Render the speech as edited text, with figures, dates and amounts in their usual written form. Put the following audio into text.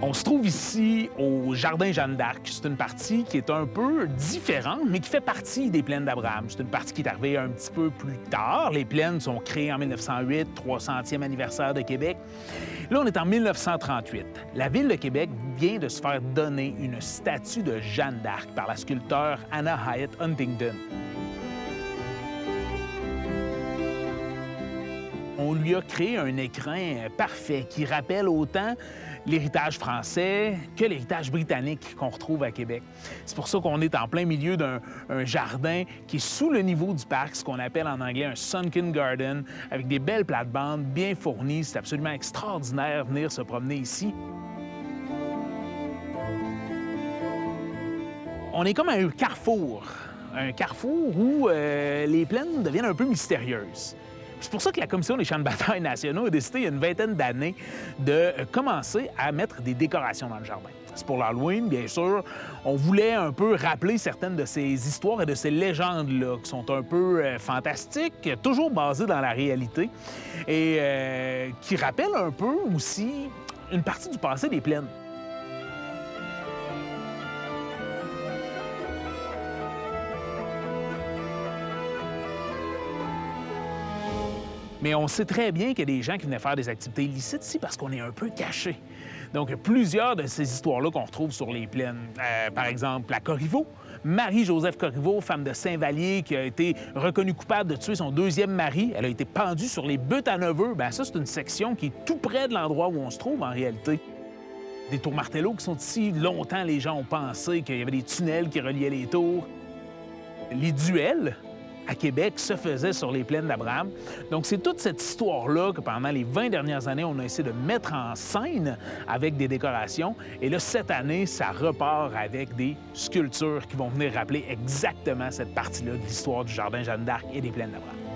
On se trouve ici au Jardin Jeanne d'Arc. C'est une partie qui est un peu différente, mais qui fait partie des Plaines d'Abraham. C'est une partie qui est arrivée un petit peu plus tard. Les Plaines sont créées en 1908, 300e anniversaire de Québec. Là, on est en 1938. La Ville de Québec vient de se faire donner une statue de Jeanne d'Arc par la sculpteur Anna Hyatt Huntington. On lui a créé un écrin parfait qui rappelle autant l'héritage français que l'héritage britannique qu'on retrouve à Québec. C'est pour ça qu'on est en plein milieu d'un jardin qui est sous le niveau du parc, ce qu'on appelle en anglais un sunken garden, avec des belles plates-bandes bien fournies. C'est absolument extraordinaire de venir se promener ici. On est comme à un carrefour où les plaines deviennent un peu mystérieuses. C'est pour ça que la Commission des champs de bataille nationaux a décidé, il y a une vingtaine d'années, de commencer à mettre des décorations dans le jardin. C'est pour l'Halloween, bien sûr. On voulait un peu rappeler certaines de ces histoires et de ces légendes-là, qui sont un peu fantastiques, toujours basées dans la réalité, et qui rappellent un peu aussi une partie du passé des plaines. Mais on sait très bien qu'il y a des gens qui venaient faire des activités illicites ici parce qu'on est un peu cachés. Donc, plusieurs de ces histoires-là qu'on retrouve sur les plaines. Par exemple, la Corriveau. Marie-Joseph Corriveau, femme de Saint-Vallier, qui a été reconnue coupable de tuer son deuxième mari. Elle a été pendue sur les buttes à Neveu. Bien, ça, c'est une section qui est tout près de l'endroit où on se trouve, en réalité. Des tours Martello qui sont ici. Longtemps, les gens ont pensé qu'il y avait des tunnels qui reliaient les tours. Les duels à Québec se faisait sur les Plaines d'Abraham. Donc, c'est toute cette histoire-là que pendant les 20 dernières années, on a essayé de mettre en scène avec des décorations. Et là, cette année, ça repart avec des sculptures qui vont venir rappeler exactement cette partie-là de l'histoire du Jardin Jeanne d'Arc et des Plaines d'Abraham.